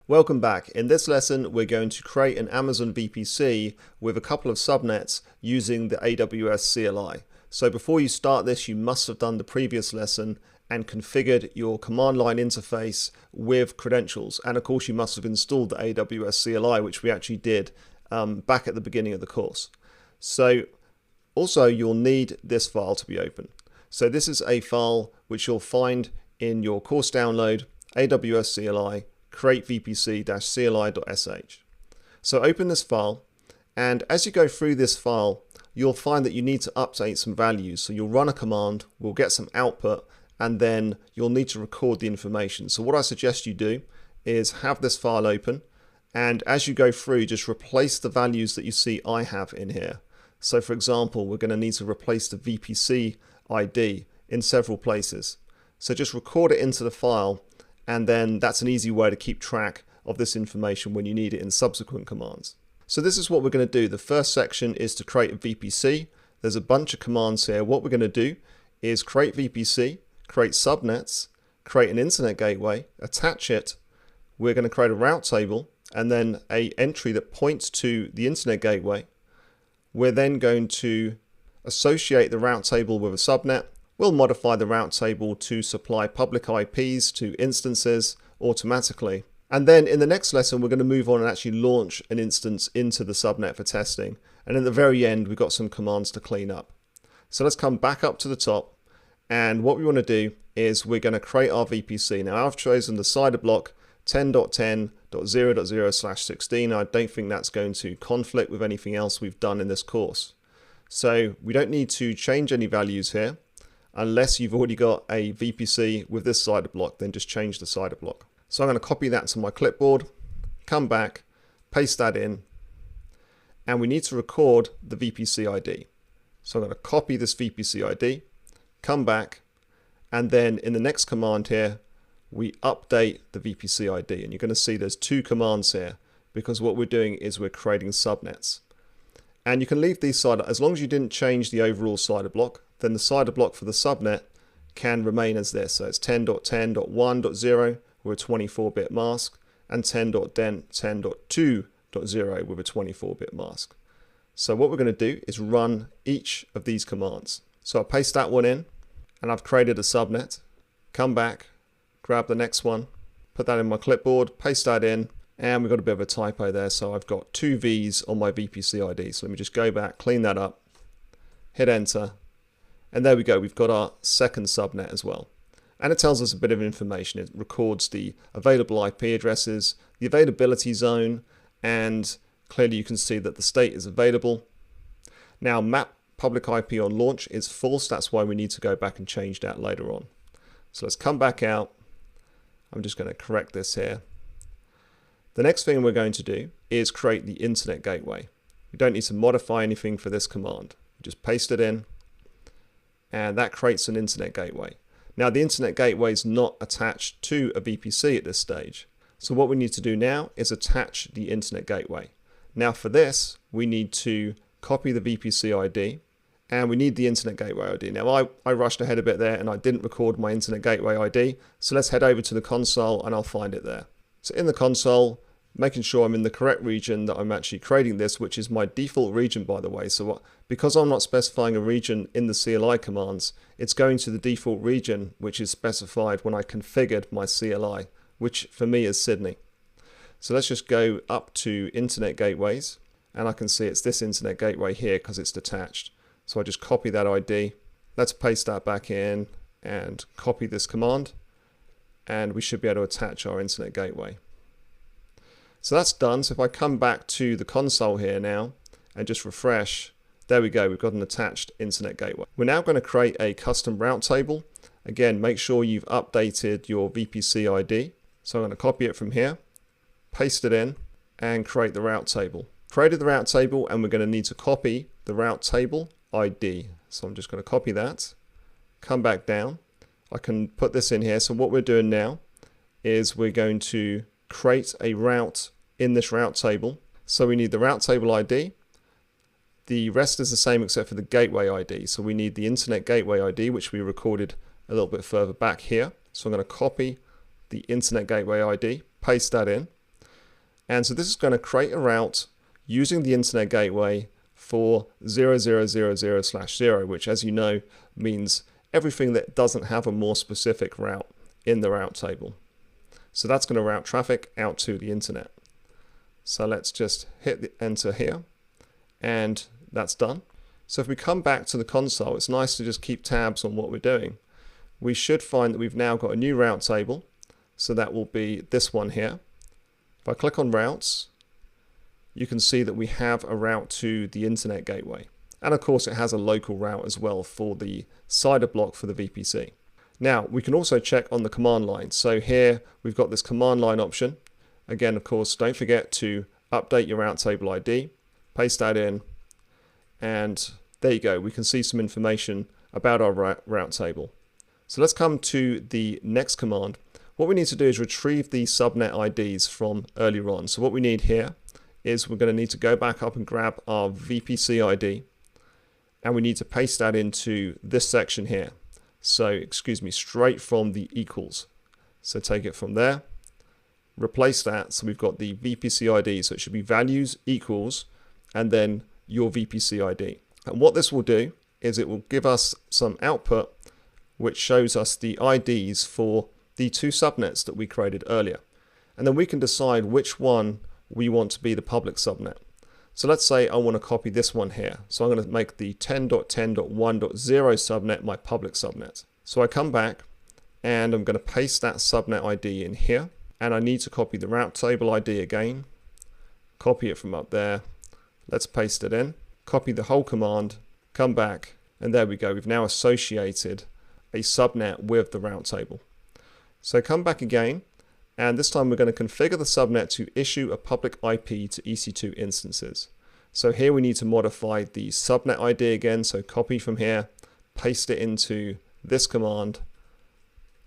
Welcome back. In this lesson, we're going to create an Amazon VPC with a couple of subnets using the AWS CLI. So before you start this, you must have done the previous lesson and configured your command line interface with credentials. And of course, you must have installed the AWS CLI, which we actually did back at the beginning of the course. So also, you'll need this file to be open. So this is a file which you'll find in your course download, AWS CLI, create vpc-cli.sh. So open this file, and as you go through this file, you'll find that you need to update some values. So you'll run a command, we'll get some output, and then you'll need to record the information. So what I suggest you do is have this file open, and as you go through, just replace the values that you see I have in here. So for example, we're going to need to replace the VPC ID in several places. So just record it into the file, and then that's an easy way to keep track of this information when you need it in subsequent commands. So this is what we're going to do. The first section is to create a VPC. There's a bunch of commands here. What we're going to do is create VPC, create subnets, create an internet gateway, attach it. We're going to create a route table and then an entry that points to the internet gateway. We're then going to associate the route table with a subnet. We'll modify the route table to supply public IPs to instances automatically. And then in the next lesson, we're going to move on and actually launch an instance into the subnet for testing. And at the very end, we've got some commands to clean up. So let's come back up to the top. And what we want to do is we're going to create our VPC. Now I've chosen the CIDR block 10.10.0.0/16. I don't think that's going to conflict with anything else we've done in this course. So we don't need to change any values here. Unless you've already got a VPC with this CIDR block, then just change the CIDR block. So I'm going to copy that to my clipboard, come back, paste that in, and we need to record the VPC ID. So I'm going to copy this VPC ID, come back, and then in the next command here, we update the VPC ID. And you're going to see there's two commands here because what we're doing is we're creating subnets. And you can leave these CIDR, as long as you didn't change the overall CIDR block, then the CIDR block for the subnet can remain as this. So it's 10.10.1.0 with a 24-bit mask and 10.10.2.0 with a 24-bit mask. So what we're going to do is run each of these commands. So I'll paste that one in, and I've created a subnet. Come back, grab the next one, put that in my clipboard, paste that in, and we've got a bit of a typo there. So I've got two V's on my VPC ID. So let me just go back, clean that up, hit enter. And there we go, we've got our second subnet as well. And it tells us a bit of information. It records the available IP addresses, the availability zone, and clearly you can see that the state is available. Now map public IP on launch is false. That's why we need to go back and change that later on. So let's come back out. I'm just going to correct this here. The next thing we're going to do is create the internet gateway. We don't need to modify anything for this command. Just paste it in. And that creates an internet gateway. Now the internet gateway is not attached to a VPC at this stage. So what we need to do now is attach the internet gateway. Now for this, we need to copy the VPC ID and we need the internet gateway ID. Now I rushed ahead a bit there and I didn't record my internet gateway ID. So let's head over to the console and I'll find it there. So in the console, making sure I'm in the correct region that I'm actually creating this, which is my default region, by the way. So because I'm not specifying a region in the CLI commands, it's going to the default region, which is specified when I configured my CLI, which for me is Sydney. So let's just go up to Internet Gateways, and I can see it's this Internet Gateway here because it's detached. So I just copy that ID. Let's paste that back in and copy this command, and we should be able to attach our Internet Gateway. So that's done. So if I come back to the console here now and just refresh, there we go, we've got an attached internet gateway. We're now going to create a custom route table. Again, make sure you've updated your VPC ID. So I'm going to copy it from here, paste it in, and create the route table. Created the route table, and we're going to need to copy the route table ID. So I'm just going to copy that, come back down. I can put this in here. So what we're doing now is we're going to create a route in this route table. So we need the route table ID. The rest is the same except for the gateway ID. So we need the internet gateway ID, which we recorded a little bit further back here. So I'm going to copy the internet gateway ID, paste that in. And so this is going to create a route using the internet gateway for 0000/0, which, as you know, means everything that doesn't have a more specific route in the route table. So that's going to route traffic out to the internet. So let's just hit the enter here, and that's done. So if we come back to the console, it's nice to just keep tabs on what we're doing. We should find that we've now got a new route table. So that will be this one here. If I click on routes, you can see that we have a route to the internet gateway. And of course it has a local route as well for the CIDR block for the VPC. Now we can also check on the command line. So here we've got this command line option. Again, of course, don't forget to update your route table ID, paste that in, and there you go. We can see some information about our route table. So let's come to the next command. What we need to do is retrieve the subnet IDs from earlier on. So what we need here is we're going to need to go back up and grab our VPC ID, and we need to paste that into this section here. So, excuse me, straight from the equals. So take it from there, replace that. So we've got the VPC ID. So it should be values equals and then your VPC ID. And what this will do is it will give us some output which shows us the IDs for the two subnets that we created earlier. And then we can decide which one we want to be the public subnet. So let's say I want to copy this one here. So I'm going to make the 10.10.1.0 subnet my public subnet. So I come back and I'm going to paste that subnet ID in here. And I need to copy the route table ID again. Copy it from up there. Let's paste it in. Copy the whole command. Come back. And there we go. We've now associated a subnet with the route table. So come back again, and this time we're going to configure the subnet to issue a public IP to EC2 instances. So here we need to modify the subnet ID again, so copy from here, paste it into this command.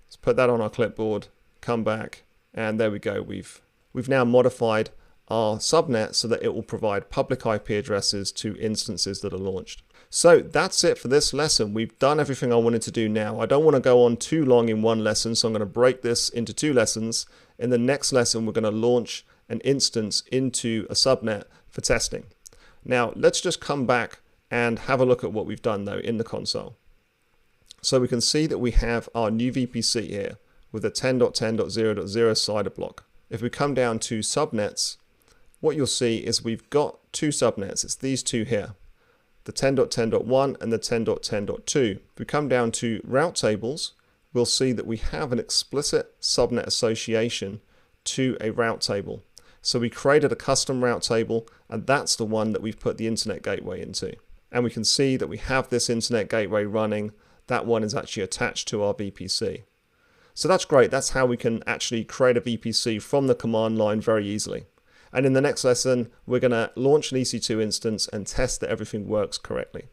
Let's put that on our clipboard, come back, and there we go. We've now modified our subnet so that it will provide public IP addresses to instances that are launched. So that's it for this lesson. We've done everything I wanted to do now. I don't want to go on too long in one lesson, so I'm going to break this into two lessons. In the next lesson, we're going to launch an instance into a subnet for testing. Now, let's just come back and have a look at what we've done though in the console. So we can see that we have our new VPC here with a 10.10.0.0 CIDR block. If we come down to subnets, what you'll see is we've got two subnets. It's these two here, the 10.10.1 and the 10.10.2. If we come down to route tables, we'll see that we have an explicit subnet association to a route table. So we created a custom route table, and that's the one that we've put the internet gateway into. And we can see that we have this internet gateway running. That one is actually attached to our VPC. So that's great. That's how we can actually create a VPC from the command line very easily. And in the next lesson, we're going to launch an EC2 instance and test that everything works correctly.